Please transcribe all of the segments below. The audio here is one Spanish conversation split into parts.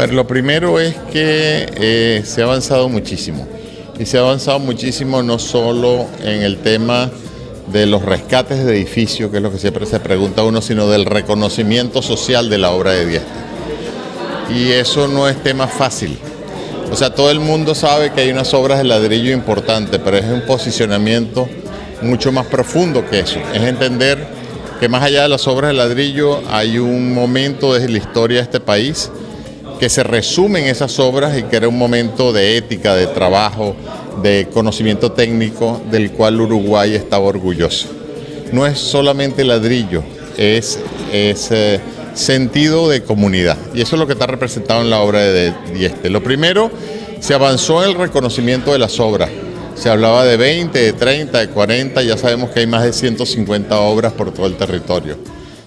ver, lo primero es que se ha avanzado muchísimo. Y se ha avanzado muchísimo no solo en el tema de los rescates de edificios, que es lo que siempre se pregunta uno, sino del reconocimiento social de la obra de Dieste. Y eso no es tema fácil. O sea, todo el mundo sabe que hay unas obras de ladrillo importantes, pero es un posicionamiento mucho más profundo que eso. Es entender que más allá de las obras de ladrillo hay un momento de la historia de este país que se resume en esas obras y que era un momento de ética, de trabajo, de conocimiento técnico del cual Uruguay estaba orgulloso. No es solamente ladrillo, es sentido de comunidad, y eso es lo que está representado en la obra de Dieste. Lo primero, se avanzó en el reconocimiento de las obras. Se hablaba de 20, de 30, de 40, ya sabemos que hay más de 150 obras por todo el territorio.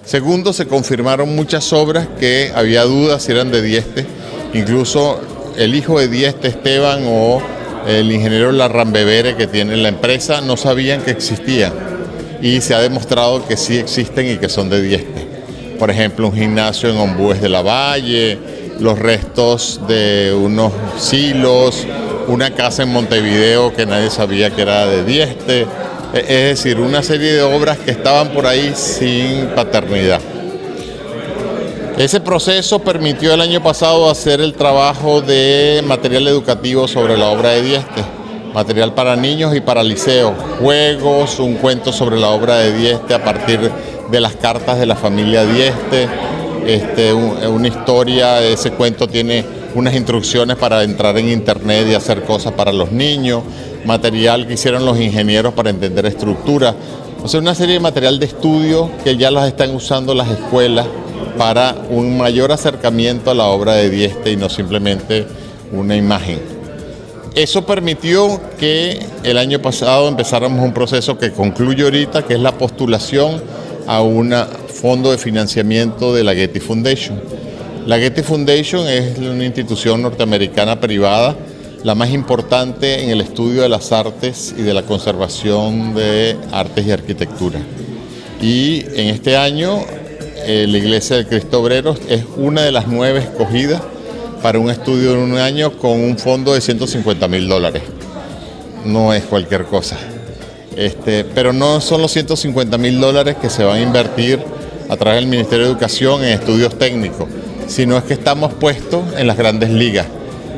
Segundo, se confirmaron muchas obras que había dudas si eran de Dieste, incluso el hijo de Dieste, Esteban, o el ingeniero Larrambevere que tiene la empresa, no sabían que existían, y se ha demostrado que sí existen y que son de Dieste. Por ejemplo, un gimnasio en Ombúes de la Valle, los restos de unos silos, una casa en Montevideo que nadie sabía que era de Dieste. Es decir, una serie de obras que estaban por ahí sin paternidad. Ese proceso permitió el año pasado hacer el trabajo de material educativo sobre la obra de Dieste, material para niños y para liceos, juegos, un cuento sobre la obra de Dieste a partir de las cartas de la familia Dieste, una historia. Ese cuento tiene unas instrucciones para entrar en internet y hacer cosas para los niños, material que hicieron los ingenieros para entender estructura. O sea, una serie de material de estudio que ya las están usando las escuelas para un mayor acercamiento a la obra de Dieste y no simplemente una imagen. Eso permitió que el año pasado empezáramos un proceso que concluye ahorita, que es la postulación a un fondo de financiamiento de la Getty Foundation. La Getty Foundation es una institución norteamericana privada, la más importante en el estudio de las artes y de la conservación de artes y arquitectura. Y en este año, la Iglesia del Cristo Obrero es una de las 9 escogidas para un estudio de un año con un fondo de $150.000. No es cualquier cosa. Pero no son los $150.000 que se van a invertir a través del Ministerio de Educación en estudios técnicos, sino es que estamos puestos en las grandes ligas,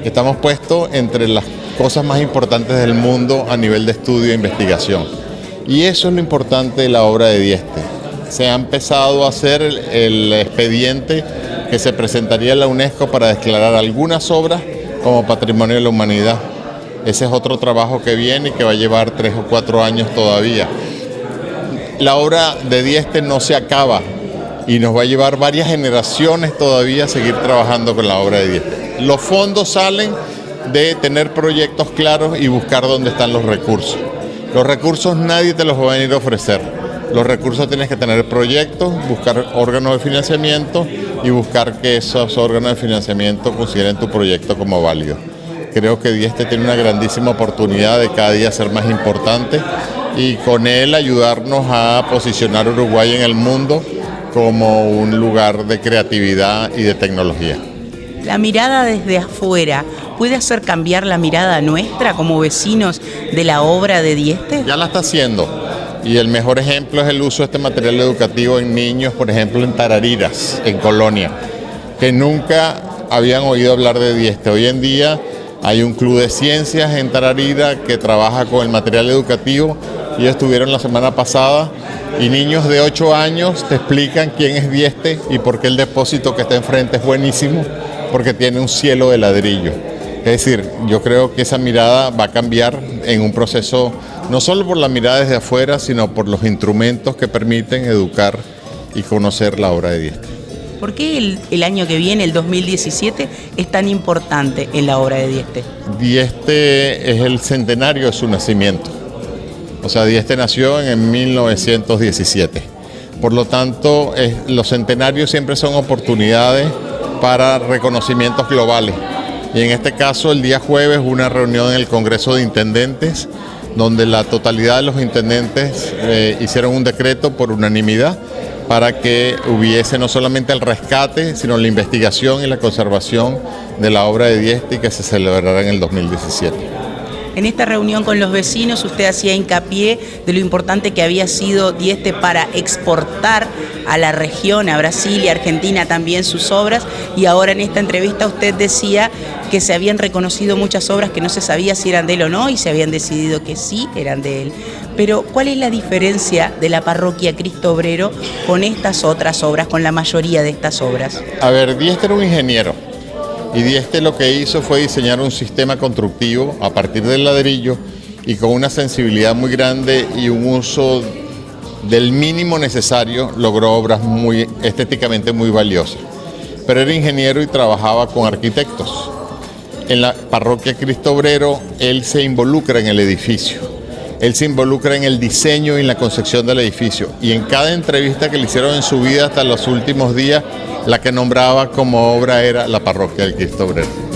estamos puestos entre las cosas más importantes del mundo a nivel de estudio e investigación. Y eso es lo importante de la obra de Dieste. Se ha empezado a hacer el expediente que se presentaría en la UNESCO para declarar algunas obras como Patrimonio de la Humanidad. Ese es otro trabajo que viene y que va a llevar 3 o 4 años todavía. La obra de Dieste no se acaba y nos va a llevar varias generaciones todavía a seguir trabajando con la obra de Dieste. Los fondos salen de tener proyectos claros y buscar dónde están los recursos. Los recursos nadie te los va a venir a ofrecer. Los recursos tienes que tener proyectos, buscar órganos de financiamiento y buscar que esos órganos de financiamiento consideren tu proyecto como válido. Creo que Dieste tiene una grandísima oportunidad de cada día ser más importante y con él ayudarnos a posicionar Uruguay en el mundo como un lugar de creatividad y de tecnología. La mirada desde afuera, ¿puede hacer cambiar la mirada nuestra como vecinos de la obra de Dieste? Ya la está haciendo, y el mejor ejemplo es el uso de este material educativo en niños, por ejemplo en Tarariras, en Colonia, que nunca habían oído hablar de Dieste. Hoy en día hay un club de ciencias en Tararira que trabaja con el material educativo, y ellos estuvieron la semana pasada, y niños de 8 años te explican quién es Dieste y por qué el depósito que está enfrente es buenísimo, porque tiene un cielo de ladrillo. Es decir, yo creo que esa mirada va a cambiar en un proceso, no solo por la mirada desde afuera, sino por los instrumentos que permiten educar y conocer la obra de Dieste. ¿Por qué el año que viene, el 2017, es tan importante en la obra de Dieste? Dieste es el centenario de su nacimiento. O sea, Dieste nació en 1917. Por lo tanto, los centenarios siempre son oportunidades para reconocimientos globales. Y en este caso, el día jueves, hubo una reunión en el Congreso de Intendentes, donde la totalidad de los intendentes hicieron un decreto por unanimidad para que hubiese no solamente el rescate, sino la investigación y la conservación de la obra de Dieste y que se celebrará en el 2017. En esta reunión con los vecinos usted hacía hincapié de lo importante que había sido Dieste para exportar a la región, a Brasil y Argentina también sus obras, y ahora en esta entrevista usted decía que se habían reconocido muchas obras que no se sabía si eran de él o no y se habían decidido que sí eran de él. Pero ¿cuál es la diferencia de la parroquia Cristo Obrero con estas otras obras, con la mayoría de estas obras? A ver, Dieste era un ingeniero. Y Dieste lo que hizo fue diseñar un sistema constructivo a partir del ladrillo y con una sensibilidad muy grande y un uso del mínimo necesario logró obras estéticamente muy valiosas. Pero era ingeniero y trabajaba con arquitectos. En la parroquia Cristo Obrero él se involucra en el edificio, él se involucra en el diseño y en la concepción del edificio, y en cada entrevista que le hicieron en su vida hasta los últimos días, la que nombraba como obra era la parroquia del Cristo Obrero.